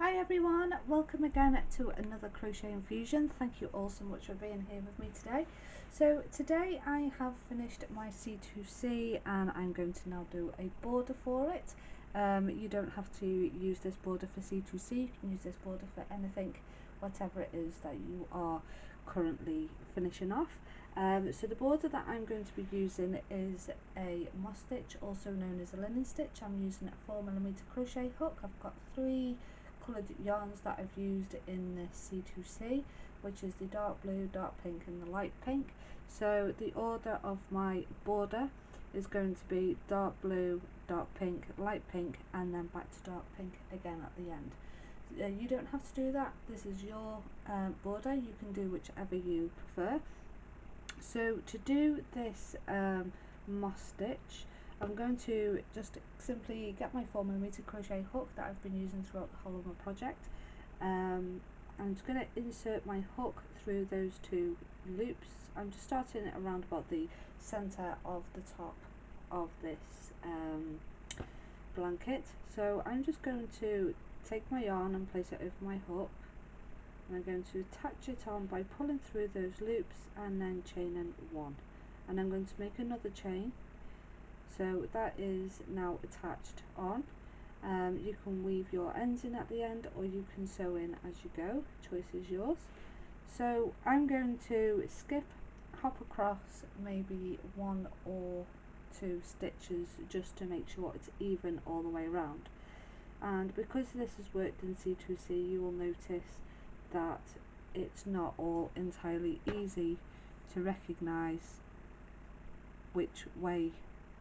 Hi everyone, welcome again to another crochet infusion. Thank you all so much for being here with me today. So today I have finished my C2C and I'm going to now do a border for it. You don't have to use this border for C2C, you can use this border for anything, whatever it is that you are currently finishing off. So the border that I'm going to be using is a moss stitch, also known as a linen stitch. I'm using a 4mm crochet hook. I've got 3 coloured yarns that I've used in this C2C, which is the dark blue, dark pink and the light pink. So the order of my border is going to be dark blue, dark pink, light pink and then back to dark pink again at the end. You don't have to do that, this is your border, you can do whichever you prefer. So to do this moss stitch, I'm going to just simply get my 4mm crochet hook that I've been using throughout the whole of my project. I'm just going to insert my hook through those 2 loops. I'm just starting it around about the centre of the top of this blanket. So I'm just going to take my yarn and place it over my hook. And I'm going to attach it on by pulling through those loops and then chaining 1. And I'm going to make another chain. So that is now attached on. You can weave your ends in at the end or you can sew in as you go, choice is yours. So I'm going to hop across maybe 1 or 2 stitches just to make sure it's even all the way around. And because this has worked in C2C, you will notice that it's not all entirely easy to recognise which way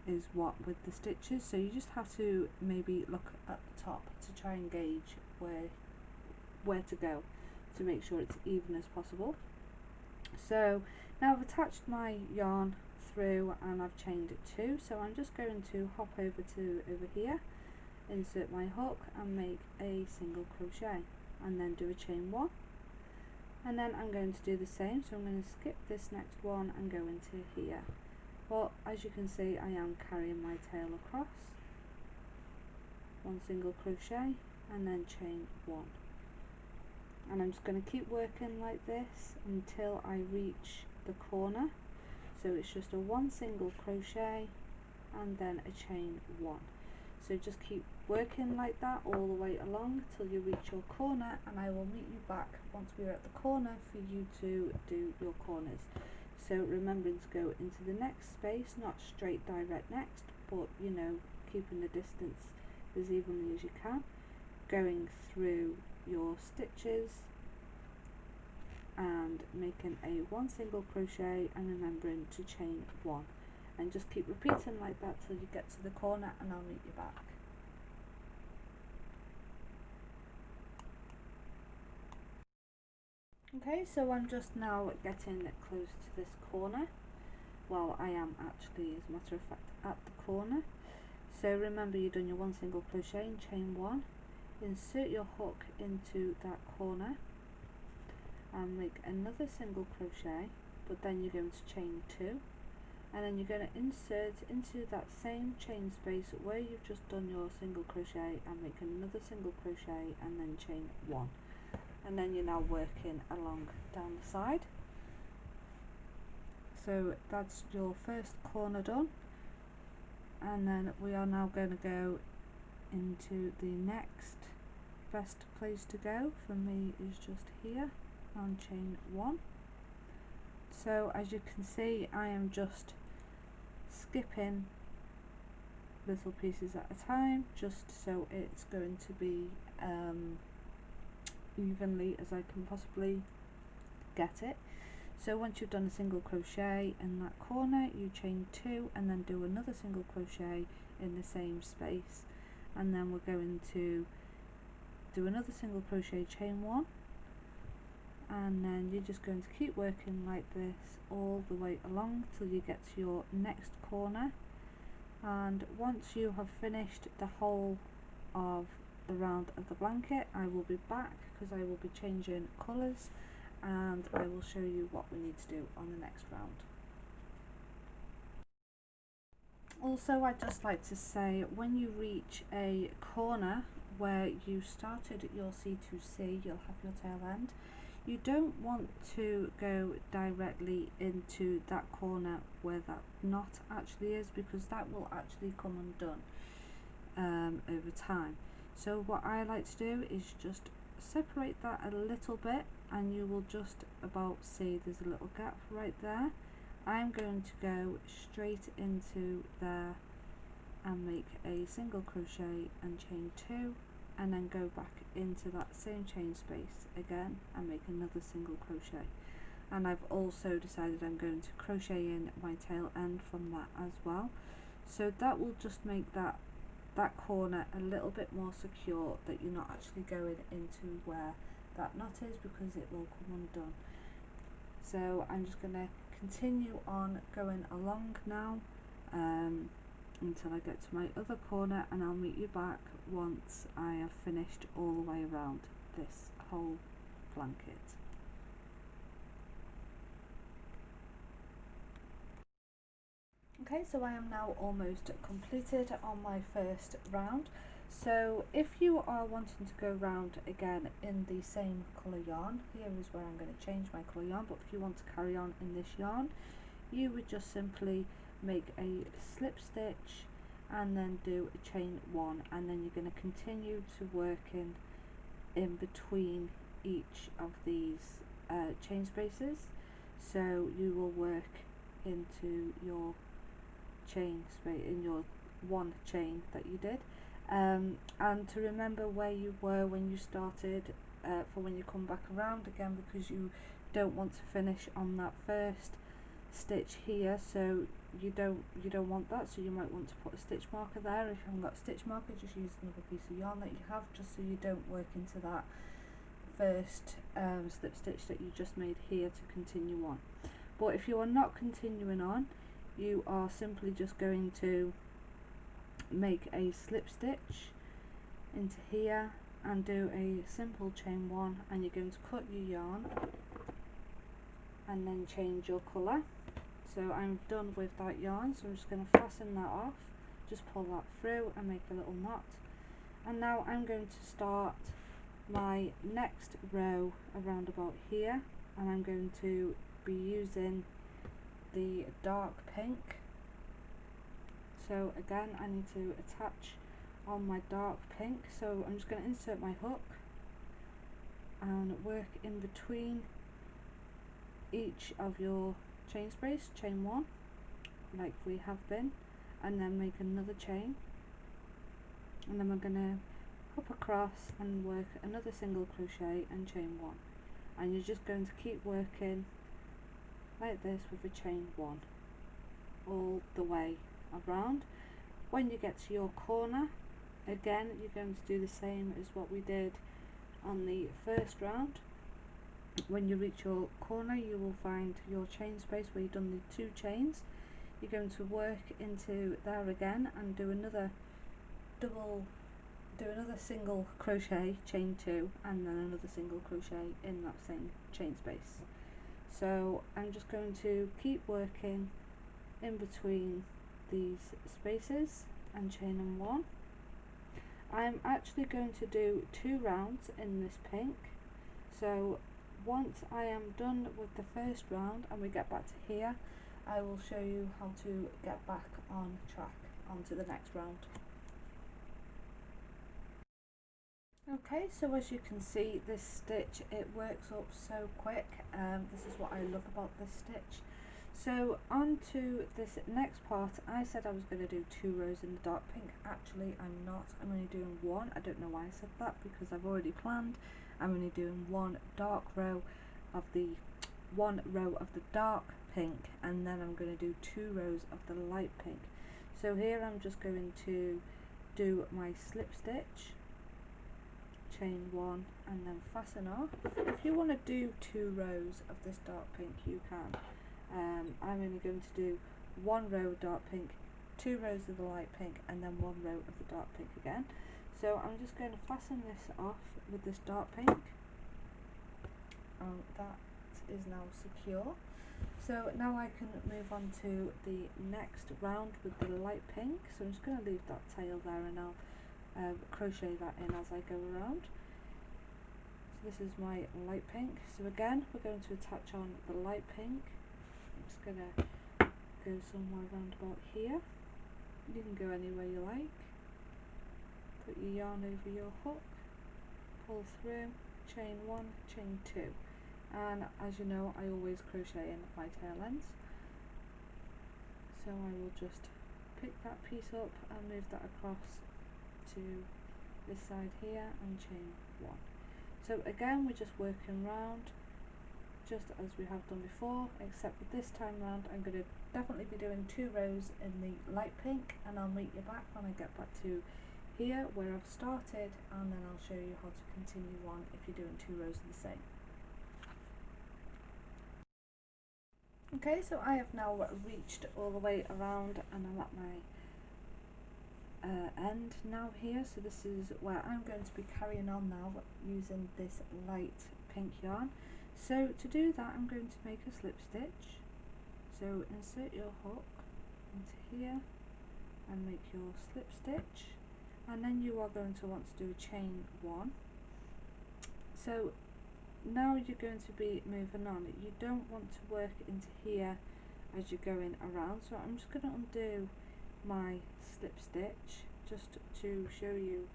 is what with the stitches, so you just have to maybe look at the top to try and gauge where to go to make sure it's even as possible. So now I've attached my yarn through and I've chained it 2, so I'm just going to hop over here, insert my hook and make a single crochet and then do a chain 1, and then I'm going to do the same, so I'm going to skip this next one and go into here. But as you can see, I am carrying my tail across, 1 single crochet and then chain 1, and I'm just going to keep working like this until I reach the corner. So it's just a 1 single crochet and then a chain 1. So just keep working like that all the way along till you reach your corner, and I will meet you back once we're at the corner for you to do your corners. So remembering to go into the next space, not straight direct next, but you know, keeping the distance as evenly as you can, going through your stitches and making a 1 single crochet and remembering to chain 1, and just keep repeating like that till you get to the corner and I'll meet you back. Okay, so I'm just now getting close to this corner. Well, I am actually, as a matter of fact, at the corner. So remember, you've done your 1 single crochet and chain 1, insert your hook into that corner and make another single crochet, but then you're going to chain 2, and then you're going to insert into that same chain space where you've just done your single crochet and make another single crochet and then chain 1, and then you're now working along down the side. So that's your first corner done, and then we are now going to go into the next best place to go for me is just here and chain 1. So as you can see, I am just skipping little pieces at a time just so it's going to be evenly as I can possibly get it. So once you've done a single crochet in that corner, you chain 2 and then do another single crochet in the same space, and then we're going to do another single crochet, chain 1, and then you're just going to keep working like this all the way along till you get to your next corner. And once you have finished the whole of the round of the blanket, I will be back because I will be changing colours and I will show you what we need to do on the next round. Also, I'd just like to say, when you reach a corner where you started your C2C, you'll have your tail end. You don't want to go directly into that corner where that knot actually is, because that will actually come undone over time. So what I like to do is just separate that a little bit, and you will just about see there's a little gap right there. I'm going to go straight into there and make a single crochet and chain 2, and then go back into that same chain space again and make another single crochet. And I've also decided I'm going to crochet in my tail end from that as well, so that will just make that corner a little bit more secure, that you're not actually going into where that knot is, because it will come undone. So I'm just going to continue on going along now until I get to my other corner, and I'll meet you back once I have finished all the way around this whole blanket. Okay, so I am now almost completed on my first round. So if you are wanting to go round again in the same colour yarn, here is where I'm going to change my colour yarn, but if you want to carry on in this yarn, you would just simply make a slip stitch and then do a chain 1, and then you're going to continue to work in between each of these chain spaces. So you will work into your chain space in your one chain that you did, and to remember where you were when you started for when you come back around again, because you don't want to finish on that first stitch here, so you don't want that, so you might want to put a stitch marker there. If you haven't got a stitch marker, just use another piece of yarn that you have, just so you don't work into that first slip stitch that you just made here to continue on. But if you are not continuing on, you are simply just going to make a slip stitch into here and do a simple chain 1, and you're going to cut your yarn and then change your colour. So I'm done with that yarn, so I'm just going to fasten that off, just pull that through and make a little knot. And now I'm going to start my next row around about here, and I'm going to be using the dark pink. So again, I need to attach on my dark pink, so I'm just going to insert my hook and work in between each of your chain space, chain 1 like we have been, and then make another chain, and then we're going to hop across and work another single crochet and chain 1, and you're just going to keep working like this with a chain 1 all the way around. When you get to your corner, again you're going to do the same as what we did on the first round. When you reach your corner, you will find your chain space where you've done the 2 chains. You're going to work into there again and do another single crochet, chain 2, and then another single crochet in that same chain space. So I'm just going to keep working in between these spaces and chaining 1. I'm actually going to do 2 rounds in this pink, so once I am done with the first round and we get back to here, I will show you how to get back on track onto the next round. Okay, so as you can see, this stitch, it works up so quick. This is what I love about this stitch. So on to this next part. I said I was going to do 2 rows in the dark pink. Actually I'm not, I'm only doing 1. I don't know why I said that, because I've already planned. I'm only doing 1 row of the dark pink, and then I'm going to do 2 rows of the light pink. So here I'm just going to do my slip stitch, chain 1, and then fasten off. If you want to do 2 rows of this dark pink, you can. I'm only going to do 1 row of dark pink, 2 rows of the light pink, and then 1 row of the dark pink again. So I'm just going to fasten this off with this dark pink. That is now secure. So now I can move on to the next round with the light pink. So I'm just going to leave that tail there, and I'll crochet that in as I go around. So this is my light pink. So again, we're going to attach on the light pink. I'm just going to go somewhere around about here. You can go anywhere you like. Put your yarn over your hook, pull through, chain 1, chain 2, and as you know, I always crochet in my tail ends. So I will just pick that piece up and move that across to this side here and chain 1. So again, we're just working round just as we have done before, except for this time round I'm going to definitely be doing 2 rows in the light pink, and I'll meet you back when I get back to here where I've started, and then I'll show you how to continue on if you're doing 2 rows of the same. Okay, so I have now reached all the way around and I'm at my end now here, so this is where I'm going to be carrying on now using this light pink yarn. So to do that, I'm going to make a slip stitch. So insert your hook into here and make your slip stitch, and then you are going to want to do a chain 1. So now you're going to be moving on. You don't want to work into here as you're going around, so I'm just going to undo my slip stitch just to show you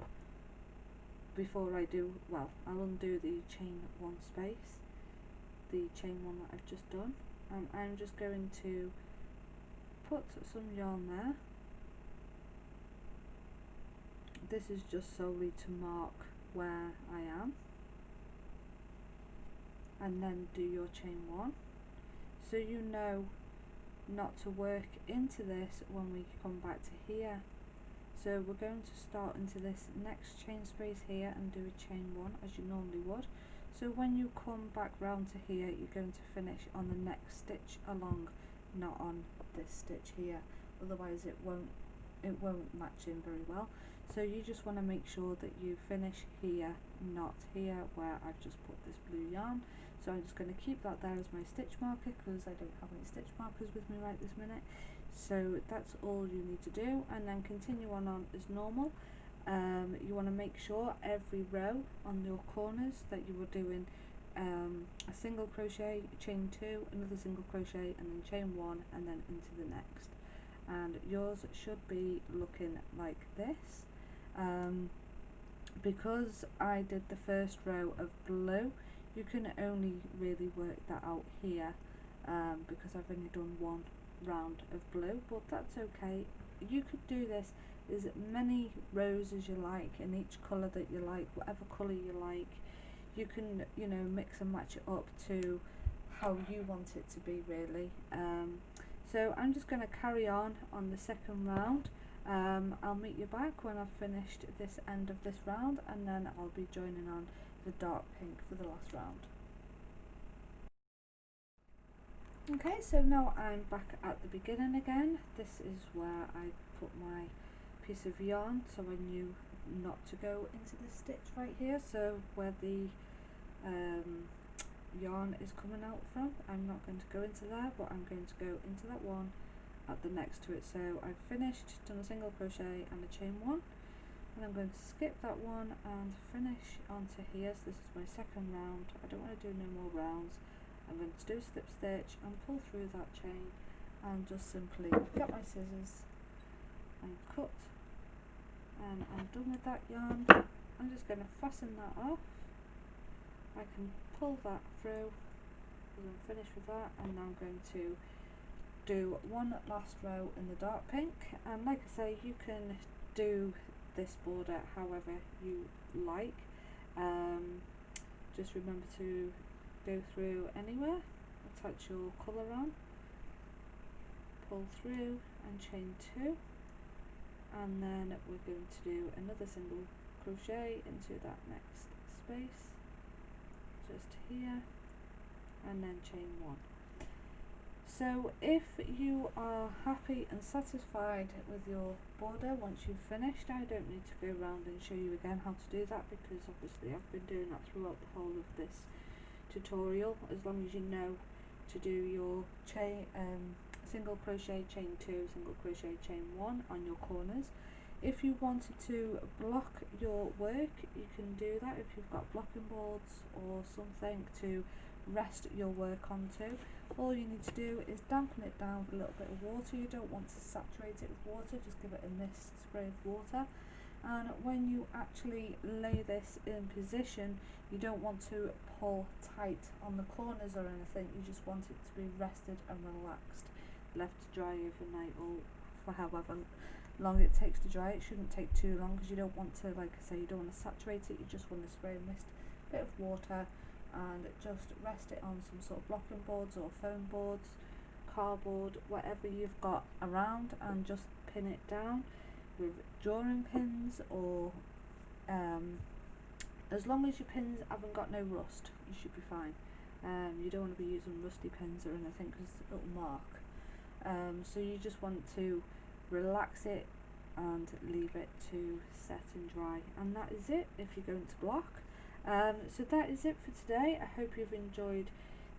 before I do, well, I'll undo the chain 1 space, the chain 1 that I've just done, and I'm just going to put some yarn there. This is just solely to mark where I am, and then do your chain 1, so you know not to work into this when we come back to here. So we're going to start into this next chain space here and do a chain 1 as you normally would. So when you come back round to here, you're going to finish on the next stitch along, not on this stitch here, otherwise it won't match in very well. So you just want to make sure that you finish here, not here where I've just put this blue yarn. So I'm just going to keep that there as my stitch marker because I don't have any stitch markers with me right this minute. So that's all you need to do, and then continue on as normal. You want to make sure every row on your corners that you are doing a single crochet, chain 2, another single crochet, and then chain 1, and then into the next. And yours should be looking like this. Because I did the first row of blue, you can only really work that out here because I've only done 1 round of blue, but that's okay. You could do this as many rows as you like in each colour that you like, whatever colour you like. You can, you know, mix and match it up to how you want it to be really. So I'm just going to carry on the second round. I'll meet you back when I've finished this end of this round, and then I'll be joining on the dark pink for the last round. Okay, so now I'm back at the beginning again. This is where I put my piece of yarn, so I knew not to go into the stitch right here. So where the yarn is coming out from, I'm not going to go into there, but I'm going to go into that one at the next to it. So I've finished, done a single crochet and a chain 1, and I'm going to skip that one and finish onto here. So this is my second round. I don't want to do no more rounds. I'm going to do a slip stitch and pull through that chain and just simply get my scissors and cut, and I'm done with that yarn. I'm just going to fasten that off. I can pull that through because I'm finished with that, and now I'm going to do one last row in the dark pink. And like I say, you can do this border however you like. Just remember to go through anywhere, attach your colour on, pull through and chain 2, and then we're going to do another single crochet into that next space just here, and then chain 1. So if you are happy and satisfied with your border once you've finished, I don't need to go around and show you again how to do that, because obviously I've been doing that throughout the whole of this tutorial. As long as you know to do your chain single crochet, chain 2, single crochet, chain 1 on your corners, If you wanted to block your work, you can do that if you've got blocking boards or something to rest your work onto. All you need to do is dampen it down with a little bit of water. You don't want to saturate it with water, just give it a mist spray of water. And when you actually lay this in position, you don't want to pull tight on the corners or anything, you just want it to be rested and relaxed, left to dry overnight or for however long it takes to dry. It shouldn't take too long because you don't want to, like I say, you don't want to saturate it, you just want to spray a mist, bit of water, and just rest it on some sort of blocking boards or foam boards, cardboard, whatever you've got around, and just pin it down with drawing pins, or as long as your pins haven't got no rust, you should be fine. You don't want to be using rusty pins or anything because it'll mark. So you just want to relax it and leave it to set and dry, and that is it if you're going to block. So that is it for today. I hope you've enjoyed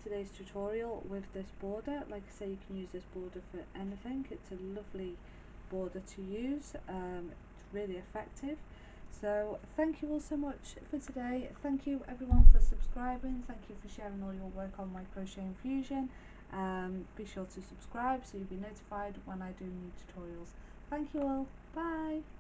today's tutorial with this border. Like I say, you can use this border for anything. It's a lovely border to use. It's really effective. So thank you all so much for today. Thank you everyone for subscribing. Thank you for sharing all your work on my Crochet Infusion. Be sure to subscribe so you'll be notified when I do new tutorials. Thank you all. Bye.